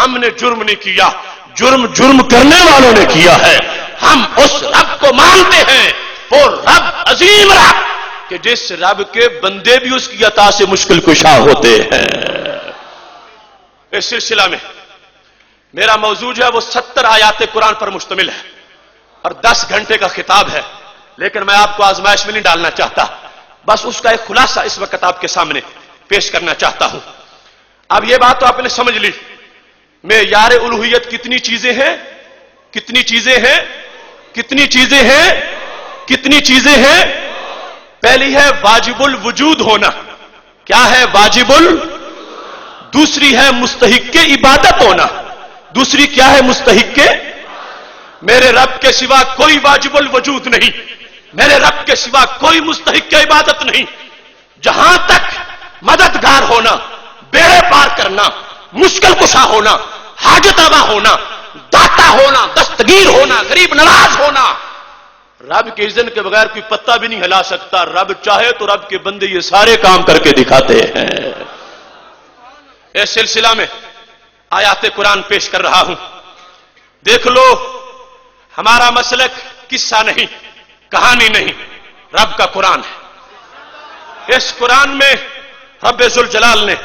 ہم نے جرم نہیں کیا، جرم کرنے والوں نے کیا ہے۔ ہم اس رب کو مانتے ہیں، وہ رب عظیم رب کہ جس رب کے بندے بھی اس کی عطا سے مشکل کشا ہوتے ہیں۔ اس سلسلہ میں میرا موضوع جو ہے وہ 70 آیات قرآن پر مشتمل ہے اور 10 گھنٹے کا خطاب ہے، لیکن میں آپ کو آزمائش میں نہیں ڈالنا چاہتا، بس اس کا ایک خلاصہ اس وقت آپ کے سامنے پیش کرنا چاہتا ہوں۔ اب یہ بات تو آپ نے سمجھ لی، معیار الوہیت کتنی چیزیں ہیں، کتنی چیزیں ہیں، کتنی چیزیں ہیں، کتنی چیزیں ہیں۔ پہلی ہے واجب الوجود ہونا، کیا ہے واجب دوسری ہے مستحق کے عبادت ہونا، دوسری کیا ہے مستحق کے، میرے رب کے سوا کوئی واجب الوجود نہیں، میرے رب کے سوا کوئی مستحق کی عبادت نہیں۔ جہاں تک مددگار ہونا، بیڑے پار کرنا، مشکل کشا ہونا، حاجت روا ہونا، داتا ہونا، دستگیر ہونا، غریب نواز ہونا، رب کے اذن کے بغیر کوئی پتہ بھی نہیں ہلا سکتا۔ رب چاہے تو رب کے بندے یہ سارے کام کر کے دکھاتے ہیں۔ اس سلسلہ میں آیات قرآن پیش کر رہا ہوں، دیکھ لو ہمارا مسلک قصہ نہیں، کہانی نہیں، رب کا قرآن ہے۔ اس قرآن میں رب ذوالجلال نے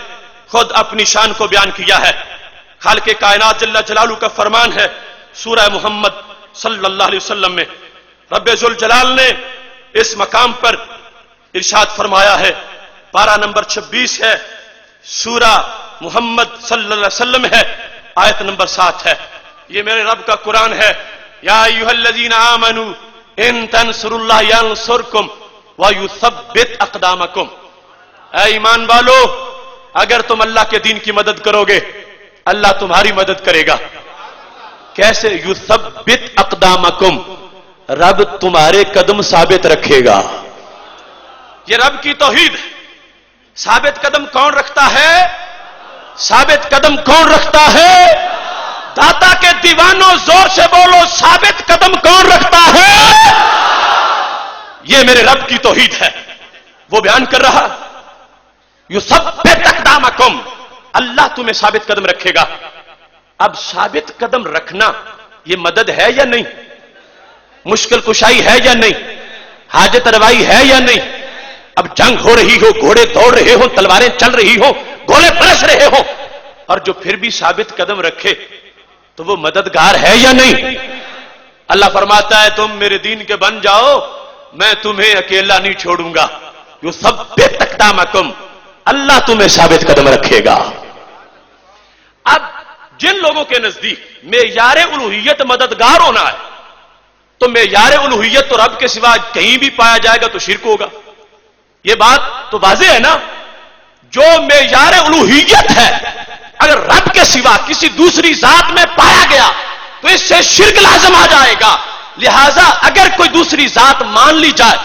خود اپنی شان کو بیان کیا ہے۔ خالق کائنات جل جلالہ کا فرمان ہے سورہ محمد صلی اللہ علیہ وسلم میں، رب ذوالجلال نے اس مقام پر ارشاد فرمایا ہے، پارہ نمبر 26 ہے، سورہ محمد صلی اللہ علیہ وسلم ہے، آیت نمبر 7 ہے۔ یہ میرے رب کا قرآن ہے۔ یا ایھا الذین آمنوا ان تنصروا اللہ ینصرکم ویثبت اقدامکم، اے ایمان والو اگر تم اللہ کے دین کی مدد کرو گے اللہ تمہاری مدد کرے گا۔ کیسے؟ یثبت اقدامکم، رب تمہارے قدم ثابت رکھے گا۔ یہ رب کی توحید ہے۔ ثابت قدم کون رکھتا ہے؟ ثابت قدم کون رکھتا ہے؟ داتا کے دیوانوں زور سے بولو، ثابت قدم کون رکھتا ہے؟ یہ میرے رب کی توحید ہے۔ وہ بیان کر رہا یثبت اقدامکم، اللہ تمہیں ثابت قدم رکھے گا۔ اب ثابت قدم رکھنا یہ مدد ہے یا نہیں؟ مشکل کشائی ہے یا نہیں؟ حاجت روائی ہے یا نہیں؟ اب جنگ ہو رہی ہو، گھوڑے دوڑ رہے ہوں، تلواریں چل رہی ہوں، گولے برس رہے ہوں، اور جو پھر بھی ثابت قدم رکھے تو وہ مددگار ہے یا نہیں؟ اللہ فرماتا ہے تم میرے دین کے بن جاؤ، میں تمہیں اکیلا نہیں چھوڑوں گا۔ یثبت اقدامکم، اللہ تمہیں ثابت قدم رکھے گا۔ اب جن لوگوں کے نزدیک معیار الوہیت مددگار ہونا ہے تو معیار الوہیت تو رب کے سوا کہیں بھی پایا جائے گا تو شرک ہوگا۔ یہ بات تو واضح ہے نا، جو معیار الوہیت ہے اگر رب کے سوا کسی دوسری ذات میں پایا گیا تو اس سے شرک لازم آ جائے گا۔ لہذا اگر کوئی دوسری ذات مان لی جائے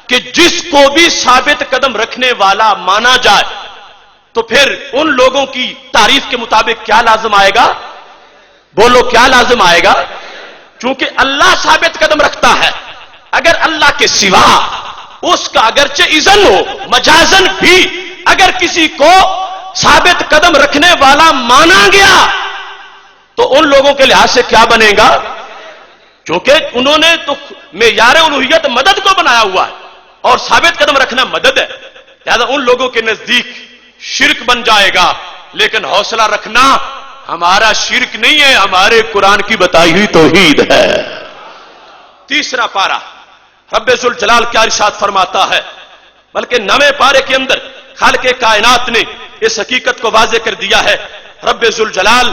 کہ جس کو بھی ثابت قدم رکھنے والا مانا جائے تو پھر ان لوگوں کی تعریف کے مطابق کیا لازم آئے گا؟ بولو کیا لازم آئے گا؟ چونکہ اللہ ثابت قدم رکھتا ہے، اگر اللہ کے سوا اس کا اگرچہ اذن ہو مجازن بھی اگر کسی کو ثابت قدم رکھنے والا مانا گیا تو ان لوگوں کے لحاظ سے کیا بنے گا؟ چونکہ انہوں نے تو معیار الوہیت مدد کو بنایا ہوا ہے اور ثابت قدم رکھنا مدد ہے، لہذا ان لوگوں کے نزدیک شرک بن جائے گا۔ لیکن حوصلہ رکھنا، ہمارا شرک نہیں ہے، ہمارے قرآن کی بتائی ہوئی توحید ہے۔ تیسرا پارہ رب ذوالجلال کیا ارشاد فرماتا ہے، بلکہ 9ویں پارے کے اندر خالق کائنات نے اس حقیقت کو واضح کر دیا ہے۔ رب ذوالجلال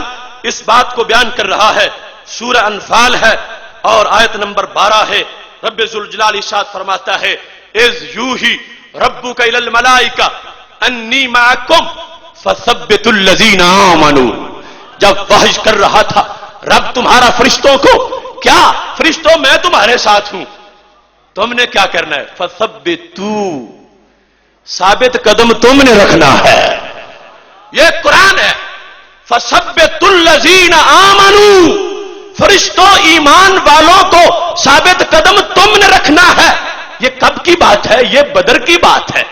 اس بات کو بیان کر رہا ہے، سورہ انفال ہے اور آیت نمبر 12 ہے۔ رب ذوالجلال ارشاد فرماتا ہے اذ یوحی ربک الی الملائکہ انی معکم فثبتوا الذین آمنوا، جب وحی کر رہا تھا رب تمہارا فرشتوں کو، کیا فرشتوں میں تمہارے ساتھ ہوں، تم نے کیا کرنا ہے؟ فثبتوا، ثابت قدم تم نے رکھنا ہے۔ یہ قرآن ہے، فثبتوا الذین آمنوا، فرشتوں ایمان والوں کو ثابت قدم تم نے رکھنا ہے۔ یہ کب کی بات ہے؟ یہ بدر کی بات ہے،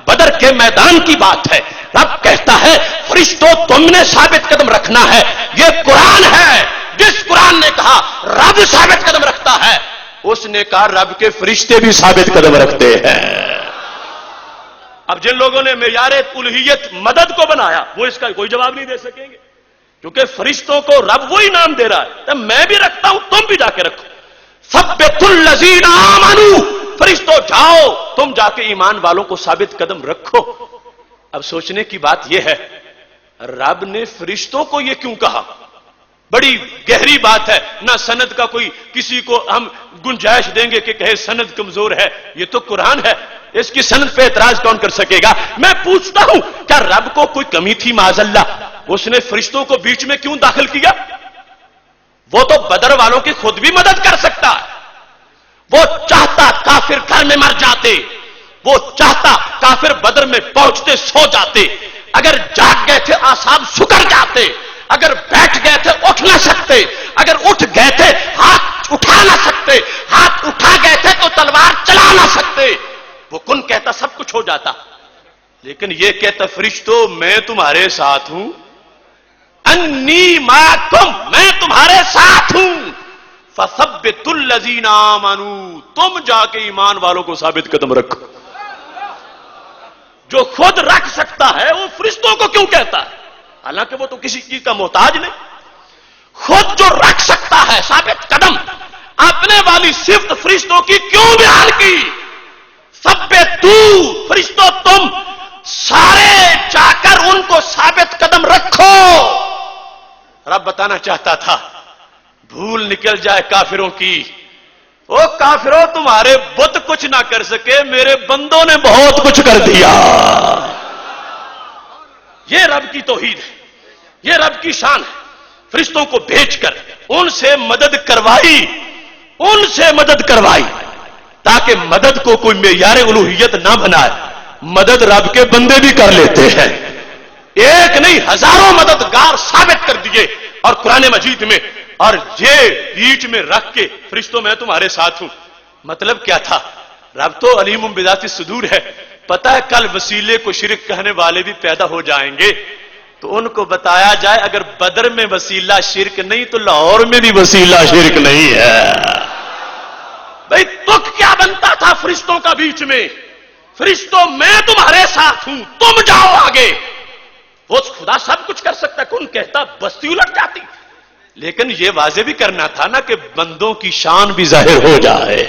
بدر کے میدان کی بات ہے. رب کہتا ہے فرشتوں تم نے ثابت قدم رکھنا ہے. یہ قرآن ہے. جس قرآن نے کہا رب ثابت قدم رکھتا ہے اس نے کہا رب کے فرشتے بھی ثابت قدم رکھتے ہیں. اب جن لوگوں نے معیار الوہیت مدد کو بنایا وہ اس کا کوئی جواب نہیں دے سکیں گے کیونکہ فرشتوں کو رب وہی نام دے رہا ہے. تو میں بھی رکھتا ہوں تم بھی جا کے رکھو. ثبت الذین آمنوا فرشتوں جاؤ تم جا کے ایمان والوں کو ثابت قدم رکھو. اب سوچنے کی بات یہ ہے رب نے فرشتوں کو یہ کیوں کہا؟ بڑی گہری بات ہے. نہ سند کا کوئی کسی کو ہم گنجائش دیں گے کہ کہے سند کمزور ہے. یہ تو قرآن ہے. اس کی سند پہ اعتراض کون کر سکے گا؟ میں پوچھتا ہوں کیا رب کو کوئی کمی تھی معاذ اللہ؟ اس نے فرشتوں کو بیچ میں کیوں داخل کیا؟ وہ تو بدر والوں کی خود بھی مدد کر سکتا ہے. وہ چاہتا کافر گھر میں مر جاتے. وہ چاہتا کافر بدر میں پہنچتے سو جاتے. اگر جاگ گئے تھے اعصاب سکڑ جاتے. اگر بیٹھ گئے تھے اٹھ نہ سکتے. اگر اٹھ گئے تھے ہاتھ اٹھا نہ سکتے. ہاتھ اٹھا گئے تھے تو تلوار چلا نہ سکتے. وہ کن کہتا سب کچھ ہو جاتا. لیکن یہ کہتا فرشتوں میں تمہارے ساتھ ہوں. انی معکم میں تمہارے ساتھ ہوں. فثبتوا الذین آمنوا تم جا کے ایمان والوں کو ثابت قدم رکھو. جو خود رکھ سکتا ہے وہ فرشتوں کو کیوں کہتا ہے؟ حالانکہ وہ تو کسی چیز کا محتاج نہیں. خود جو رکھ سکتا ہے ثابت قدم اپنے والی صفت فرشتوں کی کیوں بیان کی؟ ثبتوا فرشتوں تم سارے جا کر ان کو ثابت قدم رکھو. رب بتانا چاہتا تھا بھول نکل جائے کافروں کی. او کافروں تمہارے بت کچھ نہ کر سکے میرے بندوں نے بہت کچھ کر دیا. یہ رب کی توحید ہے. یہ رب کی شان ہے. فرشتوں کو بھیج کر ان سے مدد کروائی. ان سے مدد کروائی تاکہ مدد کو کوئی معیار الوہیت نہ بنائے. مدد رب کے بندے بھی کر لیتے ہیں. ایک نہیں ہزاروں مددگار ثابت کر دیے اور قرآن مجید میں. اور یہ بیچ میں رکھ کے فرشتوں میں تمہارے ساتھ ہوں. مطلب کیا تھا؟ رب تو علیم بذات الصدور ہے. پتہ ہے کل وسیلے کو شرک کہنے والے بھی پیدا ہو جائیں گے تو ان کو بتایا جائے اگر بدر میں وسیلہ شرک نہیں تو لاہور میں بھی وسیلہ شرک نہیں ہے. بھئی تک کیا بنتا تھا فرشتوں کا بیچ میں؟ فرشتوں میں تمہارے ساتھ ہوں تم جاؤ آگے. وہ خدا سب کچھ کر سکتا ہے. کون کہتا بستی الٹ جاتی. لیکن یہ واضح بھی کرنا تھا نا کہ بندوں کی شان بھی ظاہر ہو جائے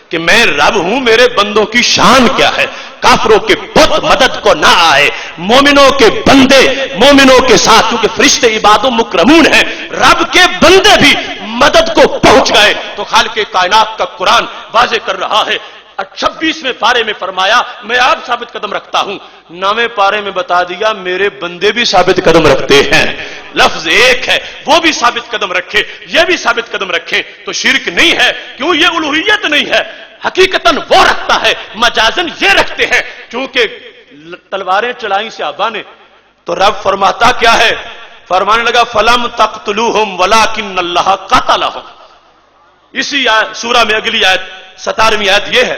کہ میں رب ہوں میرے بندوں کی شان کیا ہے. کافروں کے بت مدد کو نہ آئے. مومنوں کے بندے مومنوں کے ساتھ کیونکہ فرشتے عباد و مکرمون ہیں. رب کے بندے بھی مدد کو پہنچ گئے تو خالق کائنات کا قرآن واضح کر رہا ہے. 26ویں پارے میں فرمایا میں آپ ثابت قدم رکھتا ہوں. 9ویں پارے میں بتا دیا میرے بندے بھی ثابت قدم رکھتے ہیں. لفظ ایک ہے. وہ بھی ثابت قدم رکھے یہ بھی ثابت قدم رکھے تو شرک نہیں ہے. کیوں؟ یہ الوہیت نہیں ہے. حقیقتاً وہ رکھتا ہے. مجازن یہ رکھتے ہیں کیونکہ تلواریں چلائیں صحابہ نے تو رب فرماتا کیا ہے؟ فرمانے لگا فلم تقتلوہم ولکن اللہ قتلہم. اسی سورہ میں اگلی آیت 17ویں آیت یہ ہے.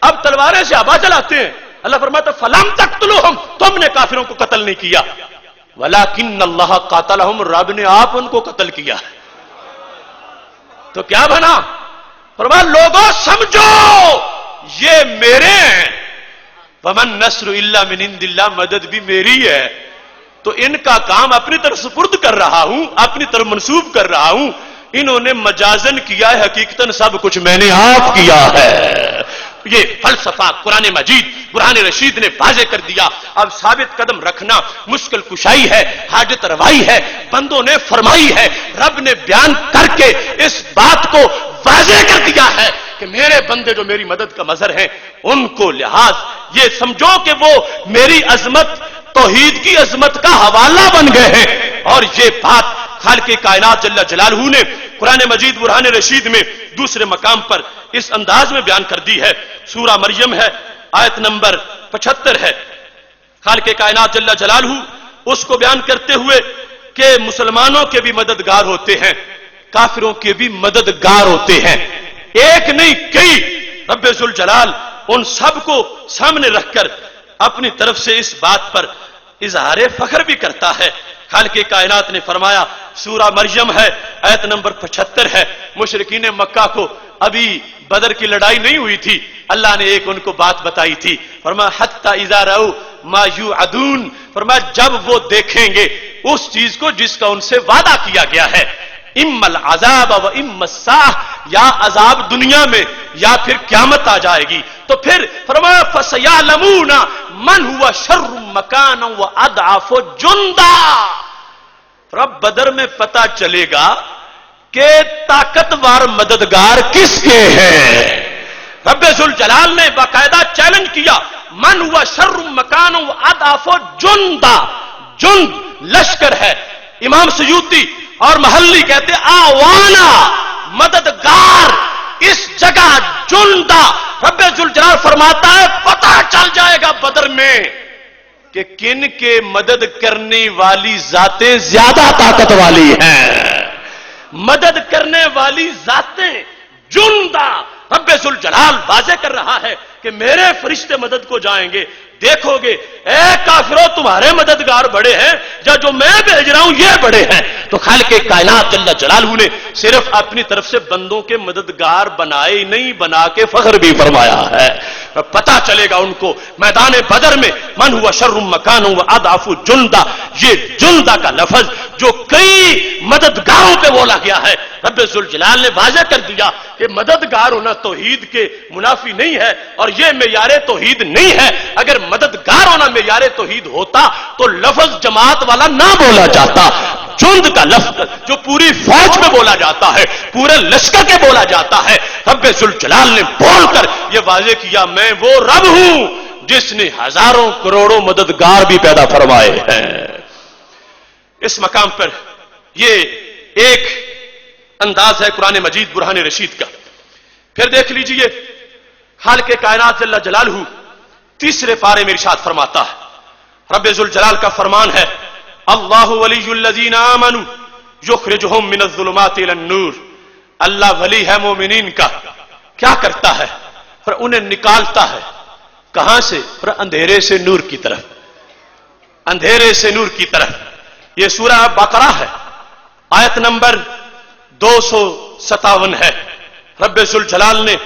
اب تلواریں سے آبا چلاتے ہیں. اللہ فرماتا فلم تقتلوہم تم نے کافروں کو قتل نہیں کیا. ولکن اللہ قاتلہم رب نے آپ ان کو قتل کیا. تو کیا بنا؟ فرمایا لوگوں سمجھو یہ میرے ہیں. ومن نصر الا من عند اللہ مدد بھی میری ہے. تو ان کا کام اپنی طرف سپرد کر رہا ہوں اپنی طرف منسوب کر رہا ہوں. انہوں نے مجازن کیا ہے حقیقتاً سب کچھ میں نے آپ کیا ہے. یہ فلسفہ قرآن مجید قرآن رشید نے واضح کر دیا. اب ثابت قدم رکھنا مشکل کشائی ہے حاجت روائی ہے بندوں نے فرمائی ہے. رب نے بیان کر کے اس بات کو واضح کر دیا ہے کہ میرے بندے جو میری مدد کا مظہر ہیں ان کو لحاظ یہ سمجھو کہ وہ میری عظمت توحید کی عظمت کا حوالہ بن گئے ہیں. اور یہ بات خالق کائنات جل جلالہ نے قرآن مجید برہان رشید میں دوسرے مقام پر اس انداز میں بیان کر دی ہے. سورہ مریم ہے آیت نمبر 75 ہے. خالق کائنات جل جلالہ اس کو بیان کرتے ہوئے کہ مسلمانوں کے بھی مددگار ہوتے ہیں کافروں کے بھی مددگار ہوتے ہیں. ایک نہیں کئی. رب ذوالجلال ان سب کو سامنے رکھ کر اپنی طرف سے اس بات پر اظہار فخر بھی کرتا ہے. خالق کائنات نے فرمایا, سورہ مریم ہے, آیت نمبر 75 ہے, مشرکین مکہ کو ابھی بدر کی لڑائی نہیں ہوئی تھی, اللہ نے ایک ان کو بات بتائی تھی. فرمایا حتی اذا رأوا ما یوعدون, فرمایا جب وہ دیکھیں گے اس چیز کو جس کا ان سے وعدہ کیا گیا ہے, اما العذاب و اما الساعہ, یا عذاب دنیا میں یا پھر قیامت آ جائے گی. تو پھر فرمایا فسیعلمون من هو شر مکانا واضعف جندا, رب بدر میں پتہ چلے گا کہ طاقتور مددگار کس کے ہیں. رب ذوالجلال نے باقاعدہ چیلنج کیا, من هو شر مکانا واضعف جندا, جند لشکر ہے. امام سیوطی اور محلی کہتے آوانا مددگار, اس جگہ جندا. رب ذوالجلال فرماتا ہے پتہ چل جائے گا بدر میں کہ کن کے مدد کرنے والی ذاتیں زیادہ طاقت والی ہیں. مدد کرنے والی ذاتیں جندا. رب ذوالجلال واضح کر رہا ہے کہ میرے فرشتے مدد کو جائیں گے. دیکھو گے اے کافروں تمہارے مددگار بڑے ہیں یا جو میں بھیج رہا ہوں یہ بڑے ہیں. تو خالق کائنات جل جلالہ نے صرف اپنی طرف سے بندوں کے مددگار بنائے نہیں, بنا کے فخر بھی فرمایا ہے. پتہ چلے گا ان کو میدان بدر میں من ہوا شر مکان واضعف جندا. یہ جندا کا لفظ جو کئی مددگاروں پہ بولا گیا ہے, رب ذوالجلال نے واضح کر دیا کہ مددگار ہونا توحید کے منافی نہیں ہے اور یہ معیار توحید نہیں ہے. اگر مددگار ہونا معیار توحید ہوتا تو لفظ جماعت والا نہ بولا جاتا. جند کا لفظ جو پوری فوج میں بولا جاتا ہے, پورے لشکر کے بولا جاتا ہے, رب ذوالجلال نے بول کر یہ واضح کیا میں وہ رب ہوں جس نے ہزاروں کروڑوں مددگار بھی پیدا فرمائے ہیں. اس مقام پر یہ ایک انداز ہے قرآن مجید برہان رشید کا. پھر دیکھ لیجئے خالق کائنات جل جلالہ تیسرے پارے میں ارشاد فرماتا ہے, رب ذوالجلال کا فرمان ہے اللہ ولی الذین آمنوا یخرجہم من الظلمات الی النور. اللہ ولی ہے مومنین کا, کیا کرتا ہے پھر انہیں نکالتا ہے کہاں سے, پھر اندھیرے سے نور کی طرف, اندھیرے سے نور کی طرف. یہ سورہ بقرہ ہے, آیت نمبر 257 ہے. رب ذوالجلال نے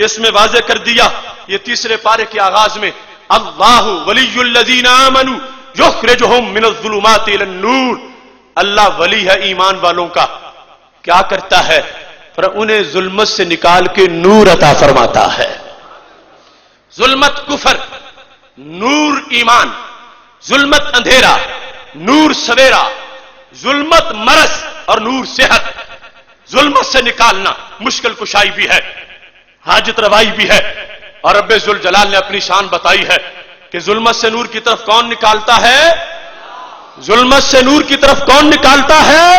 اس میں واضح کر دیا, یہ تیسرے پارے کے آغاز میں اللہ ولی الذین آمنوا یخرجہم من الظلمات الی النور. اللہ ولی ہے ایمان والوں کا, کیا کرتا ہے پر انہیں ظلمت سے نکال کے نور عطا فرماتا ہے. ظلمت کفر, نور ایمان, ظلمت اندھیرا, نور سویرا, ظلمت مرض اور نور صحت. ظلمت سے نکالنا مشکل کشائی بھی ہے, حاجت روائی بھی ہے. اور رب ذوالجلال نے اپنی شان بتائی ہے کہ ظلمت سے نور کی طرف کون نکالتا ہے, ظلمت سے نور کی طرف کون نکالتا ہے.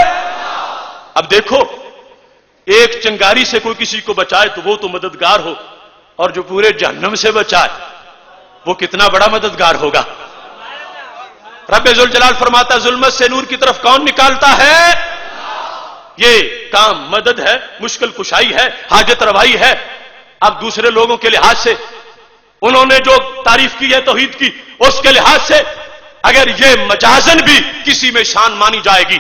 اب دیکھو ایک چنگاری سے کوئی کسی کو بچائے تو وہ تو مددگار ہو, اور جو پورے جہنم سے بچائے وہ کتنا بڑا مددگار ہوگا. رب ذوالجلال فرماتا ہے ظلمت سے نور کی طرف کون نکالتا ہے. یہ کام مدد ہے, مشکل کشائی ہے, حاجت روائی ہے. اب دوسرے لوگوں کے لحاظ سے انہوں نے جو تعریف کی ہے توحید کی, اس کے لحاظ سے اگر یہ مجازن بھی کسی میں شان مانی جائے گی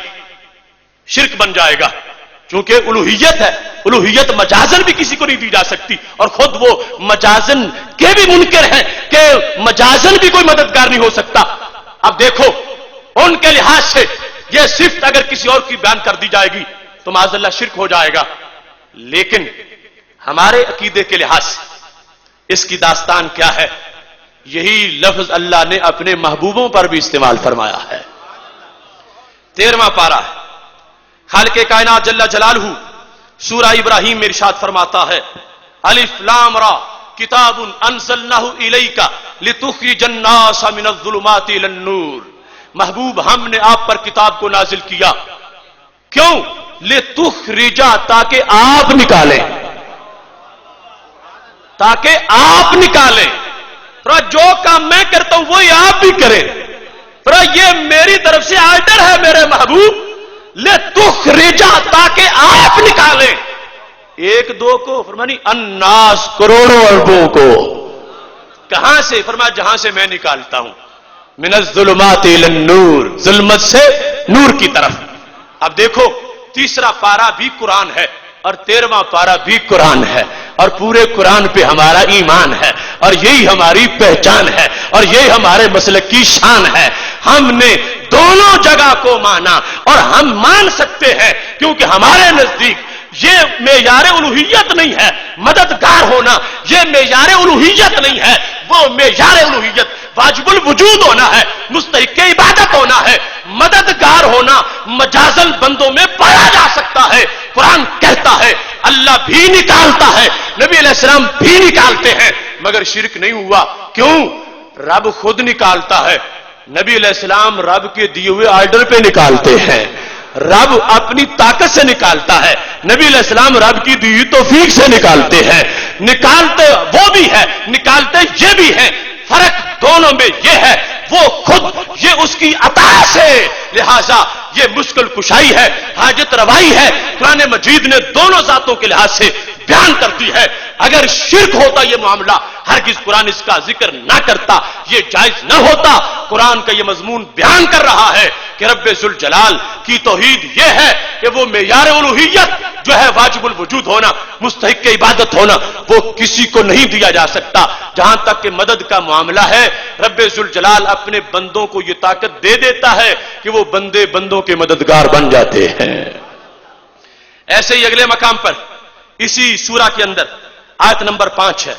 شرک بن جائے گا, چونکہ الوہیت ہے, الوہیت مجازن بھی کسی کو نہیں دی جا سکتی, اور خود وہ مجازن کے بھی منکر ہیں کہ مجازن بھی کوئی مددگار نہیں ہو سکتا. اب دیکھو ان کے لحاظ سے یہ صفت اگر کسی اور کی بیان کر دی جائے گی تو معاذ اللہ شرک ہو جائے گا. لیکن ہمارے عقیدے کے لحاظ سے اس کی داستان کیا ہے, یہی لفظ اللہ نے اپنے محبوبوں پر بھی استعمال فرمایا ہے. 13واں پارہ ہے, خالق کائنات جل جلالہ سورہ ابراہیم میں ارشاد فرماتا ہے الف لام را کتاب انزلناہ الیک لتخرج الناس من الظلمات الی النور. محبوب ہم نے آپ پر کتاب کو نازل کیا, کیوں, لتخرج, تاکہ آپ نکالیں, تاکہ آپ نکالیں. جو کام میں کرتا ہوں وہی آپ بھی کریں. یہ میری طرف سے آرڈر ہے میرے محبوب, لتخرج, تاکہ آپ نکالیں. ایک دو کو فرمانی الناس, کروڑوں اربوں کو. کہاں سے؟ فرمایا جہاں سے میں نکالتا ہوں، من الظلمات الی النور، ظلمت سے نور کی طرف۔ اب دیکھو تیسرا پارا بھی قرآن ہے اور 13واں پارا بھی قرآن ہے، اور پورے قرآن پہ ہمارا ایمان ہے، اور یہی ہماری پہچان ہے، اور یہی ہمارے مسلک کی شان ہے۔ ہم نے دونوں جگہ کو مانا، اور ہم مان سکتے ہیں کیونکہ ہمارے نزدیک یہ معیار الوہیت نہیں ہے مددگار ہونا، یہ معیار الوہیت نہیں ہے، وہ معیار الوہیت واجب الوجود ہونا ہے، مستحق عبادت ہونا ہے۔ مددگار ہونا مجازل بندوں میں پایا جا سکتا ہے۔ قرآن کہتا ہے اللہ بھی نکالتا ہے، نبی علیہ السلام بھی نکالتے ہیں، مگر شرک نہیں ہوا۔ کیوں؟ رب خود نکالتا ہے، نبی علیہ السلام رب کے دیے ہوئے آرڈر پہ نکالتے ہیں۔ رب اپنی طاقت سے نکالتا ہے، نبی علیہ السلام رب کی دی ہوئی توفیق سے نکالتے ہیں۔ نکالتے وہ بھی ہے، نکالتے یہ بھی ہے، فرق دونوں میں یہ ہے وہ خود، یہ اس کی عطا سے، لہذا یہ مشکل کشائی ہے، حاجت روائی ہے، قرآن مجید نے دونوں ذاتوں کے لحاظ سے بیان کرتی ہے۔ اگر شرک ہوتا یہ معاملہ ہرگز قرآن اس کا ذکر نہ کرتا، یہ جائز نہ ہوتا۔ قرآن کا یہ مضمون بیان کر رہا ہے کہ رب ذوالجلال کی توحید یہ ہے کہ وہ معیار الوہیت جو ہے واجب الوجود ہونا، مستحق عبادت ہونا، وہ کسی کو نہیں دیا جا سکتا۔ جہاں تک کہ مدد کا معاملہ ہے، رب ذوالجلال اپنے بندوں کو یہ طاقت دے دیتا ہے کہ وہ بندے بندوں کے مددگار بن جاتے ہیں۔ ایسے ہی اگلے مقام پر اسی سورہ کے اندر آیت نمبر 5 ہے،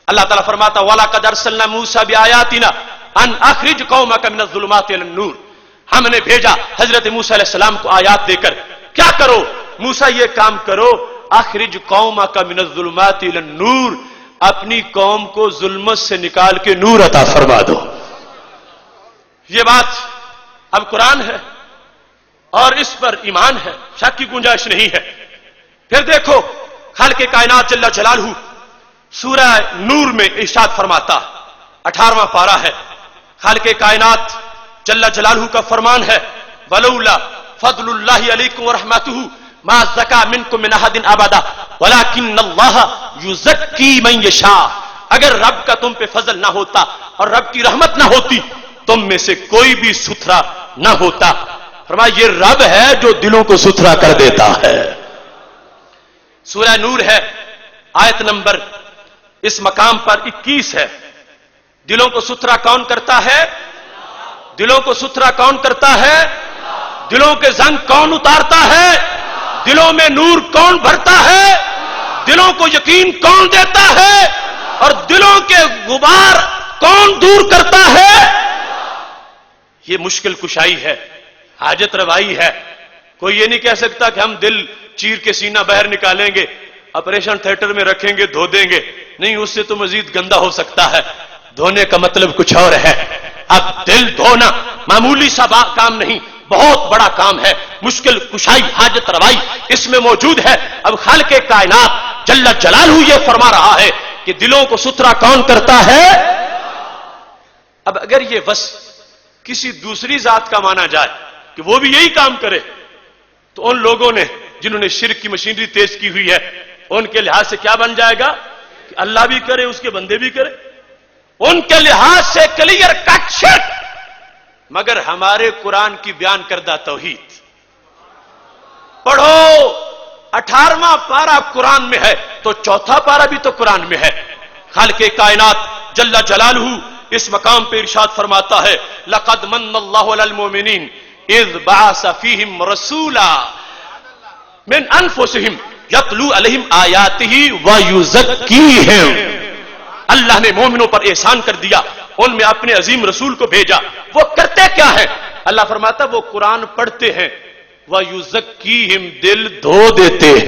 اللہ تعالیٰ فرماتا وَلَقَدْ أَرْسَلْنَا مُوسَىٰ بِآيَاتِنَا أَنْ أَخْرِجْ قَوْمَكَ مِنَ الظُّلُمَاتِ إِلَى النُّورِ۔ ہم نے بھیجا حضرت موسیٰ علیہ السلام کو آیات دے کر، کیا کرو موسیٰ یہ کام کرو، اخرج قومک من الظلمات الی النور، اپنی قوم کو ظلمت سے نکال کے نور عطا فرما دو۔ یہ بات اب قرآن ہے اور اس پر ایمان ہے، شک کی گنجائش نہیں ہے۔ پھر دیکھو خالق کائنات جل جلالہ سورہ نور میں ارشاد فرماتا، 18واں پارہ ہے، خالق کائنات جل جلالہ کا فرمان ہے ولولا فضل اللہ علیکم ورحمتہ ما زکا منکم من احد ابدا ولکن اللہ یزکی من یشاء۔ اگر رب کا تم پہ فضل نہ ہوتا اور رب کی رحمت نہ ہوتی تم میں سے کوئی بھی ستھرا نہ ہوتا۔ فرمایا یہ رب ہے جو دلوں کو ستھرا کر دیتا ہے۔ سورہ نور ہے، آیت نمبر اس مقام پر 21 ہے۔ دلوں کو ستھرا کون کرتا ہے؟ دلوں کو ستھرا کون کرتا ہے؟ دلوں کے زنگ کون اتارتا ہے؟ دلوں میں نور کون بھرتا ہے؟ دلوں کو یقین کون دیتا ہے؟ اور دلوں کے غبار کون دور کرتا ہے؟ یہ مشکل کشائی ہے، حاجت روائی ہے۔ کوئی یہ نہیں کہہ سکتا کہ ہم دل چیر کے سینہ باہر نکالیں گے، آپریشن تھیٹر میں رکھیں گے، دھو دیں گے، نہیں، اس سے تو مزید گندا ہو سکتا ہے۔ دھونے کا مطلب کچھ اور ہے۔ اب دل دھونا معمولی سا کام نہیں، بہت بڑا کام ہے، مشکل کشائی، حاجت روائی اس میں موجود ہے۔ اب خالق کائنات جل جلالہ یہ فرما رہا ہے کہ دلوں کو ستھرا کون کرتا ہے؟ اب اگر یہ وصف کسی دوسری ذات کا مانا جائے کہ وہ بھی یہی کام کرے تو ان لوگوں نے جنہوں نے شرک کی مشینری تیز کی ہوئی ہے ان کے لحاظ سے کیا بن جائے گا کہ اللہ بھی کرے اس کے بندے بھی کرے، ان کے لحاظ سے کلیئر کٹ شرک۔ مگر ہمارے قرآن کی بیان کردہ توحید پڑھو، 18واں پارہ قرآن میں ہے تو چوتھا پارہ بھی تو قرآن میں ہے۔ خالق کائنات جل جلالہ اس مقام پہ ارشاد فرماتا ہے لقد من اللہ علی المؤمنین اذ بعث فیہم رسولا من انفسہم یتلو علیہم آیاتہ ویزکیہم۔ اللہ نے مومنوں پر احسان کر دیا، ان میں اپنے عظیم رسول کو بھیجا۔ وہ کرتے کیا ہے؟ اللہ فرماتا وہ قرآن پڑھتے ہیں، وَيُزَكِّيهِمْ، دل دھو دیتے ہیں۔